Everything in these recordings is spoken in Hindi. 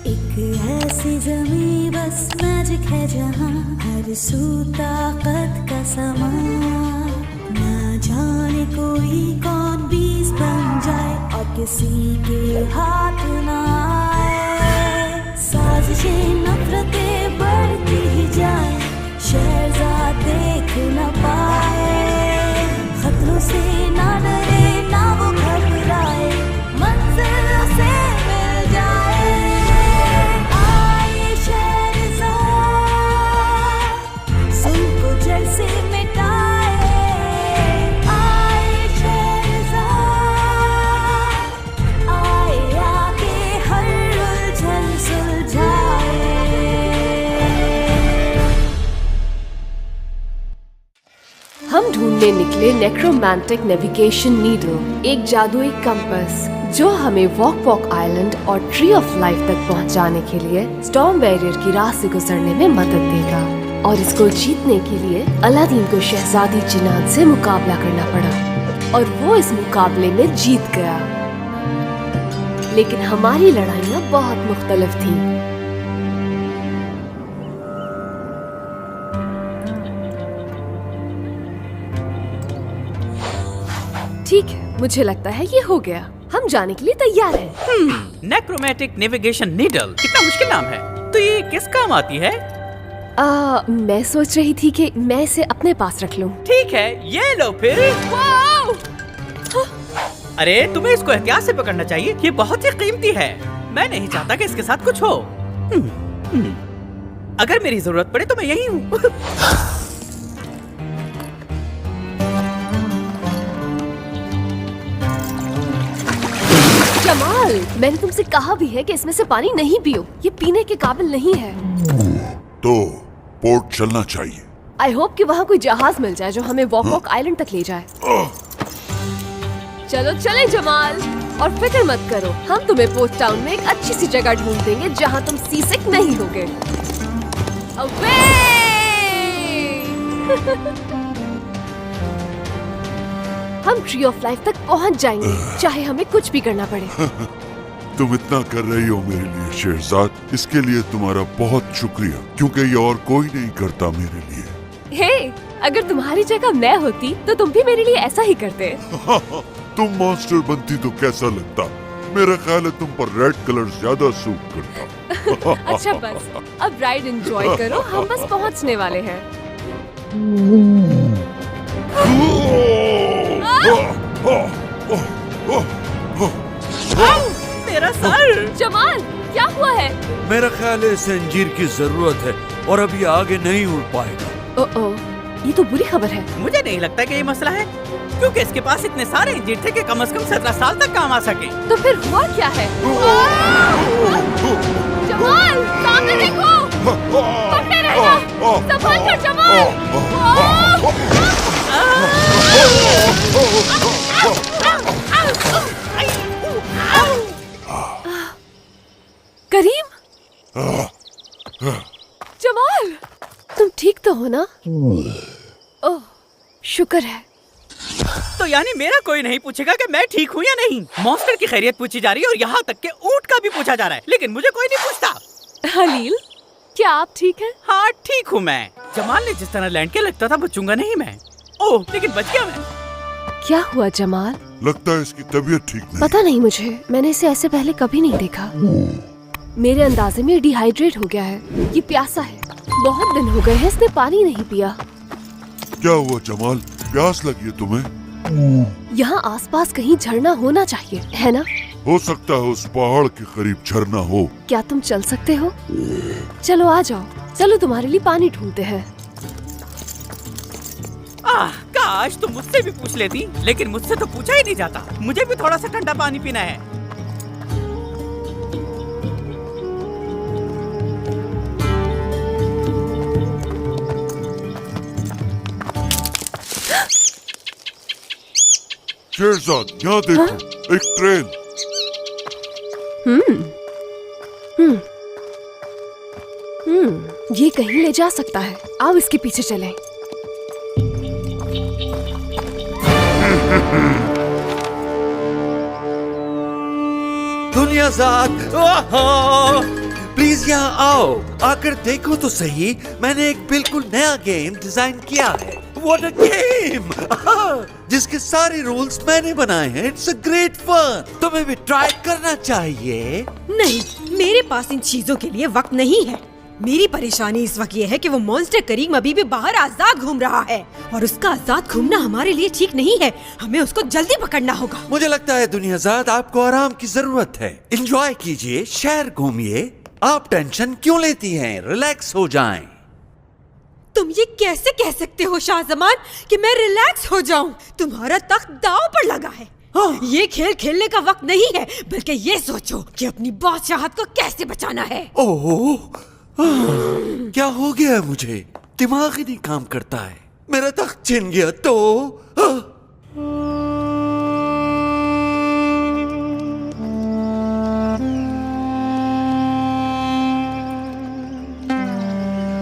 एक ऐसी जमीन बस मैजिक है जहाँ हर सू ताकत का समा, ना जाने कोई कौन बीज बन जाए और किसी के हाथ ना आए। साजिशें नफरतें बढ़ती ही जाए, शहजाद देख न पाए। खतरों से ना डरे ना वो घबराए, मंजिल से मिल जाए। आए शहजाद सुन को जड़ से मिटाए। आए शहजाद आए आके हर उलझन सुलझाए। हम ढूंढने निकले नेक्रोमैंटिक नेविगेशन नीडल, एक जादुई कंपास जो हमें वॉक आइलैंड और ट्री ऑफ लाइफ तक पहुंचाने के लिए स्टॉर्म बैरियर की राह से गुजरने में मदद देगा। और इसको जीतने के लिए अलादीन को शहजादी जिन्नात से मुकाबला करना पड़ा और वो इस मुकाबले में जीत गया। लेकिन हमारी लड़ाइयाँ बहुत मुख्तलिफ थीं। ठीक है, मुझे लगता है ये हो गया। हम जाने के लिए तैयार हैं। नेक्रोमैटिक नेविगेशन नीडल, कितना मुश्किल नाम है। तो ये किस काम आती है? मैं सोच रही थी कि मैं इसे अपने पास रख लूं। ठीक है, ये लो फिर। अरे तुम्हें इसको एहतियात से पकड़ना चाहिए, ये बहुत ही कीमती है। मैं नहीं चाहता कि इसके साथ कुछ हो। अगर मेरी जरूरत पड़े तो मैं यही हूँ। जमाल, मैंने तुमसे कहा भी है कि इसमें से पानी नहीं पियो, ये पीने के काबिल नहीं है। तो पोर्ट चलना चाहिए। आई होप कि वहाँ कोई जहाज मिल जाए जो हमें वॉक आइलैंड तक ले जाए। चलो चले जमाल, और फिक्र मत करो, हम तुम्हें पोर्ट टाउन में एक अच्छी सी जगह ढूंढ देंगे जहाँ तुम सीसिक नहीं होगे। अवे! हम ट्री ऑफ लाइफ तक पहुँच जाएंगे, चाहे हमें कुछ भी करना पड़े। तुम इतना कर रही हो मेरे लिए शहजाद, इसके लिए तुम्हारा बहुत शुक्रिया, क्योंकि ये और कोई नहीं करता मेरे लिए। हे, अगर तुम्हारी जगह मैं होती तो तुम भी मेरे लिए ऐसा ही करते। तुम मॉन्स्टर बनती तो कैसा लगता? मेरा ख्याल है तुम पर रेड कलर ज्यादा सूट करता। अच्छा बस, अब राइड एंजॉय करो, हम बस पहुंचने वाले हैं। मेरा सर! जमाल, क्या हुआ है? मेरा ख्याल है इसे अंजीर की जरूरत है और अब ये आगे नहीं उड़ पाएगा। ओह, ये तो बुरी खबर है। मुझे नहीं लगता कि ये मसला है, क्योंकि इसके पास इतने सारे इंजीर थे कि कम से कम 17 साल तक काम आ सके। तो फिर हुआ क्या है? जमाल, सामने देखो! पकड़े रहना! संभाल कर जमाल! करीम! जमाल, तुम ठीक तो हो ना? ओह, शुक्र है। तो यानी मेरा कोई नहीं पूछेगा कि मैं ठीक हूँ या नहीं। मॉन्स्टर की खैरियत पूछी जा रही है और यहाँ तक के ऊंट का भी पूछा जा रहा है, लेकिन मुझे कोई नहीं पूछता। हलील, क्या आप ठीक हैं? हाँ ठीक हूँ मैं। जमाल ने जिस तरह लैंड के लगता था बचूंगा नहीं मैं। ओह, लेकिन बच गया मैं। क्या हुआ जमाल? लगता है इसकी तबीयत ठीक नहीं। पता नहीं मुझे, मैंने इसे ऐसे पहले कभी नहीं देखा। मेरे अंदाजे में डिहाइड्रेट हो गया है, ये प्यासा है। बहुत दिन हो गए हैं इसने पानी नहीं पिया। क्या हुआ जमाल, प्यास लगी है तुम्हें? यहाँ आसपास कहीं झरना होना चाहिए, है ना? हो सकता है उस पहाड़ के करीब झरना हो। क्या तुम चल सकते हो? चलो आ जाओ, चलो तुम्हारे लिए पानी ढूंढते हैं। काश तुम मुझसे भी पूछ लेती, लेकिन मुझसे तो पूछा ही नहीं जाता। मुझे भी थोड़ा सा ठंडा पानी पीना है। शेरजाद, यहाँ देखो, एक ट्रेन। ये कहीं ले जा सकता है। आओ इसके पीछे चलें। दुनियाज़ाद, ओहो! प्लीज यहाँ आओ, आकर देखो तो सही, मैंने एक बिल्कुल नया गेम डिजाइन किया है। What a game! जिसके सारे रूल्स मैंने बनाए हैं। It's a great fun. तुम्हें भी ट्राई करना चाहिए। नहीं, मेरे पास इन चीजों के लिए वक्त नहीं है। मेरी परेशानी इस वक्त ये है कि वो मॉन्स्टर करीम अभी भी बाहर आजाद घूम रहा है और उसका आजाद घूमना हमारे लिए ठीक नहीं है। हमें उसको जल्दी पकड़ना होगा। मुझे लगता है दुनियाज़ाद, आपको आराम की जरूरत है। एंजॉय कीजिए, शहर घूमिए। आप टेंशन क्यों लेती हैं? रिलैक्स हो जाएं। तुम ये कैसे कह सकते हो शाहजमान कि मैं रिलैक्स हो जाऊं? तुम्हारा तख्त दांव पर लगा है। ये खेल खेलने का वक्त नहीं है, बल्कि ये सोचो कि अपनी बादशाहत को कैसे बचाना है। ओह, क्या हो गया मुझे? दिमाग ही नहीं काम करता है। मेरा तख्त छिन गया तो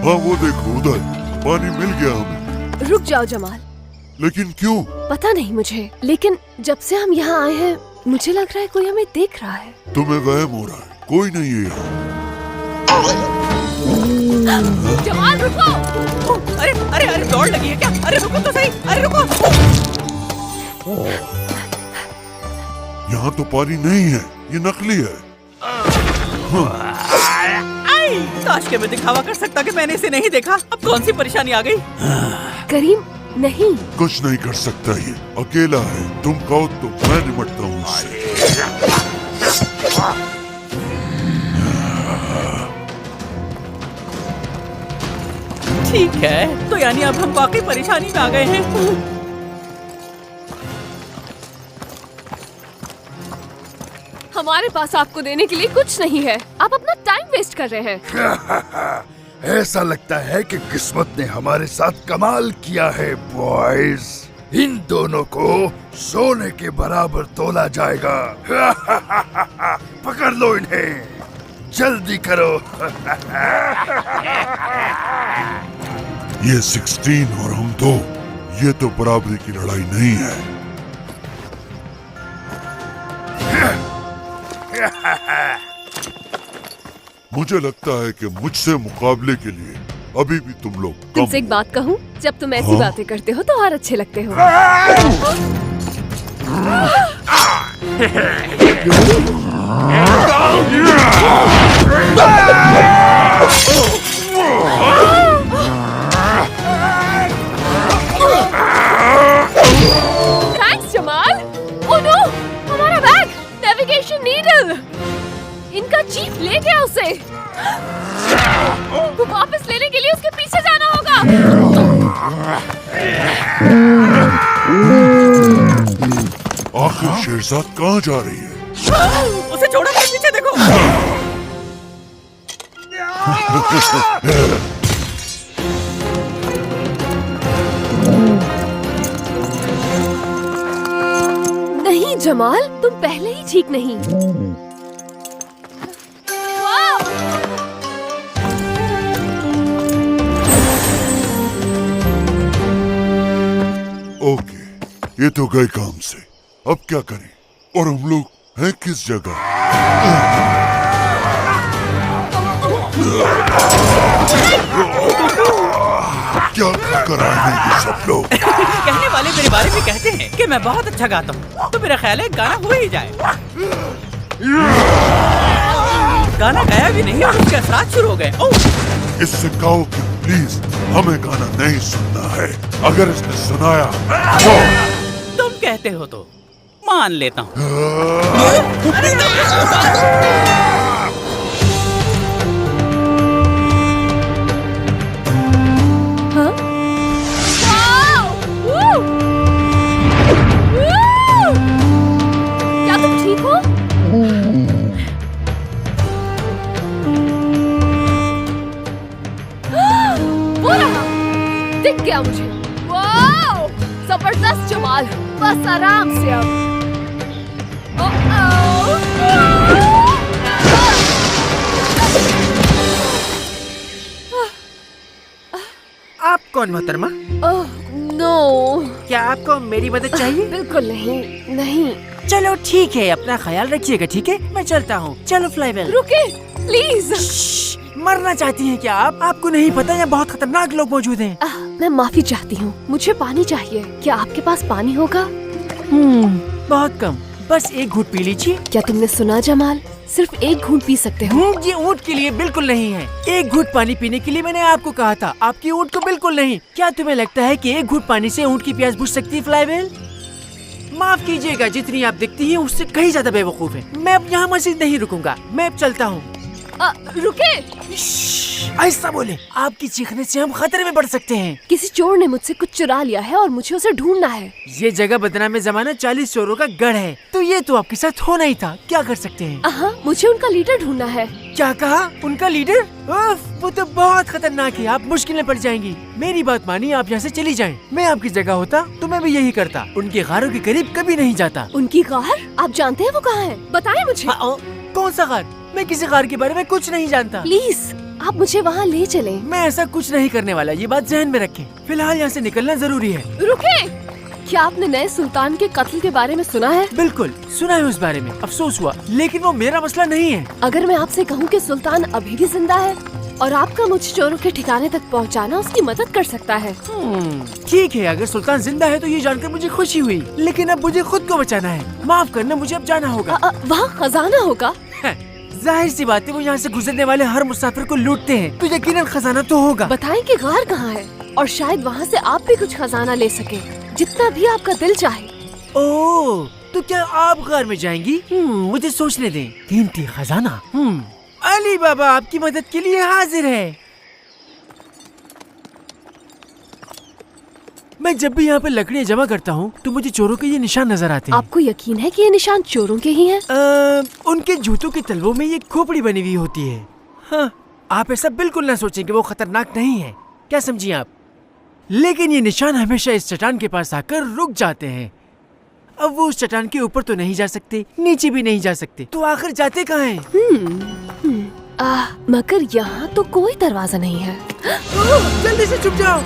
हाँ वो देखो उधर, पानी मिल गया हमें। रुक जाओ जमाल। लेकिन क्यों? पता नहीं मुझे, लेकिन जब से हम यहाँ आए हैं मुझे लग रहा है कोई हमें देख रहा है। तुम्हें वहम हो रहा है, कोई नहीं है यहाँ। जमाल रुको! अरे अरे अरे, दौड़ लगी है क्या? अरे रुको तो सही, अरे रुको। यहाँ तो पानी नहीं है, ये नकली है। काश के मैं दिखावा कर सकता कि मैंने इसे नहीं देखा। अब कौन सी परेशानी आ गई? करीम नहीं, कुछ नहीं कर सकता, ये अकेला है। तुम कहो तो मैं निपटता हूँ उससे। ठीक है, तो यानी अब हम वाकई परेशानी में आ गए हैं। हमारे पास आपको देने के लिए कुछ नहीं है। आप अपना टाइम वेस्ट कर रहे हैं। ऐसा लगता है कि किस्मत ने हमारे साथ कमाल किया है बॉयज। इन दोनों को सोने के बराबर तोला जाएगा। पकड़ लो इन्हें, जल्दी करो। ये 16 और हम 2, ये तो बराबरी की लड़ाई नहीं है। मुझे लगता है कि मुझसे मुकाबले के लिए अभी भी तुम लोग कम तुमसे एक बात कहूँ, जब तुम ऐसी हाँ? बातें करते हो तो और अच्छे लगते हो। थैंक्स जमाल। ओह नो, हमारा बैग, नेविगेशन नीडल। इनका चीफ ले गया उसे। तो वापस लेने के लिए उसके पीछे जाना होगा। आखिर शेरजाद कहाँ जा रही है? उसे छोड़ो, मेरे पीछे देखो। नहीं जमाल, तुम पहले ही ठीक नहीं। ओके, ये तो गए काम से। अब क्या करें? और हम लोग हैं किस जगह? क्या कर रहे हैं ये सब लोग? कहने वाले मेरे बारे में कहते हैं कि मैं बहुत अच्छा गाता हूँ, तो मेरा ख्याल है गाना हो ही जाए। गाना गाया भी नहीं और उसके असरात शुरू हो गए। ओह! इससे कहो कि प्लीज हमें गाना नहीं सुनना है। अगर इसने सुनाया तो तुम कहते हो तो मान लेता हूँ। हाँ? वाओ! वू! वू! क्या तुम ठीक हो? वो रहा, दिख गया मुझे। वाओ! जबरदस्त जमाल, बस आराम से अब। आप कौन मोहतरमा? ओह नो, क्या आपको मेरी मदद चाहिए? बिल्कुल नहीं, नहीं। चलो ठीक है, अपना ख्याल रखिएगा, ठीक है? मैं चलता हूँ। चलो फ्लाईवेल। रुके, प्लीज। मरना चाहती हैं क्या आप? आपको नहीं पता यहाँ बहुत खतरनाक लोग मौजूद हैं। मैं माफी चाहती हूँ, मुझे पानी चाहिए। क्या आपके पास पानी होगा? बहुत कम, बस एक घूंट पी लीजिए। क्या तुमने सुना जमाल, सिर्फ एक घूंट पी सकते हो। ये ऊँट के लिए बिल्कुल नहीं है। एक घूंट पानी पीने के लिए मैंने आपको कहा था, आपकी ऊँट को बिल्कुल नहीं। क्या तुम्हें लगता है कि एक घूंट पानी से ऊँट की प्यास बुझ सकती है फ्लाईवेल? माफ कीजिएगा, जितनी आप दिखती हैं उससे कहीं ज्यादा बेवकूफ है। मैं अब यहाँ मस्जिद नहीं रुकूंगा, मैं अब चलता हूँ। रुके। ऐसा बोले, आपकी चीखने से हम खतरे में पड़ सकते हैं। किसी चोर ने मुझसे कुछ चुरा लिया है और मुझे उसे ढूंढना है। ये जगह बदनाम जमाना 40 चोरों का गढ़ है, तो ये तो आपके साथ होना ही था। क्या कर सकते हैं? मुझे उनका लीडर ढूंढना है। क्या कहा? उनका लीडर? वो तो बहुत खतरनाक है, आप मुश्किल में पड़ जाएंगी। मेरी बात मानिए, आप यहाँ से चली जाएं। मैं आपकी जगह होता तो मैं भी यही करता। उनके गारों के करीब कभी नहीं जाता। उनकी गार? आप जानते हैं वो कहाँ है? बताएं मुझे। कौन सा गार? मैं किसी गार के बारे में कुछ नहीं जानता। प्लीज आप मुझे वहाँ ले चलें। मैं ऐसा कुछ नहीं करने वाला, ये बात ज़हन में रखें। फिलहाल यहाँ से निकलना जरूरी है। रुके। क्या आपने नए सुल्तान के कत्ल के बारे में सुना है? बिल्कुल सुना है उस बारे में, अफसोस हुआ, लेकिन वो मेरा मसला नहीं है। अगर मैं आपसे कहूँ कि सुल्तान अभी भी जिंदा है और आपका मुझे चोरों के ठिकाने तक पहुँचाना उसकी मदद कर सकता है। ठीक है, अगर सुल्तान जिंदा है तो ये जानकर मुझे खुशी हुई, लेकिन अब मुझे खुद को बचाना है। माफ करना, मुझे अब जाना होगा। वहाँ खजाना होगा। जाहिर सी बात है, वो यहाँ से गुजरने वाले हर मुसाफिर को लूटते हैं, तो यकीनन खजाना तो होगा। बताएं कि गार कहाँ है और शायद वहाँ से आप भी कुछ खजाना ले सके, जितना भी आपका दिल चाहे। ओह, तो क्या आप गार में जाएंगी? मुझे सोचने दें। कीमती खजाना। अली बाबा आपकी मदद के लिए हाजिर है। मैं जब भी यहाँ पे लकड़ियाँ जमा करता हूँ तो मुझे चोरों के ये निशान नजर आते हैं। आपको यकीन है कि ये निशान चोरों के ही हैं? उनके जूतों के तलवों में ये खोपड़ी बनी हुई होती है। हाँ, आप ऐसा बिल्कुल ना सोचें कि वो खतरनाक नहीं है, क्या समझिए आप? लेकिन ये निशान हमेशा इस चट्टान के पास आकर रुक जाते हैं। अब वो उस चट्टान के ऊपर तो नहीं जा सकते, नीचे भी नहीं जा सकते, तो आखिर जाते कहाँ हैं? मगर यहाँ तो कोई दरवाजा नहीं है। जल्दी से छुप जाओ।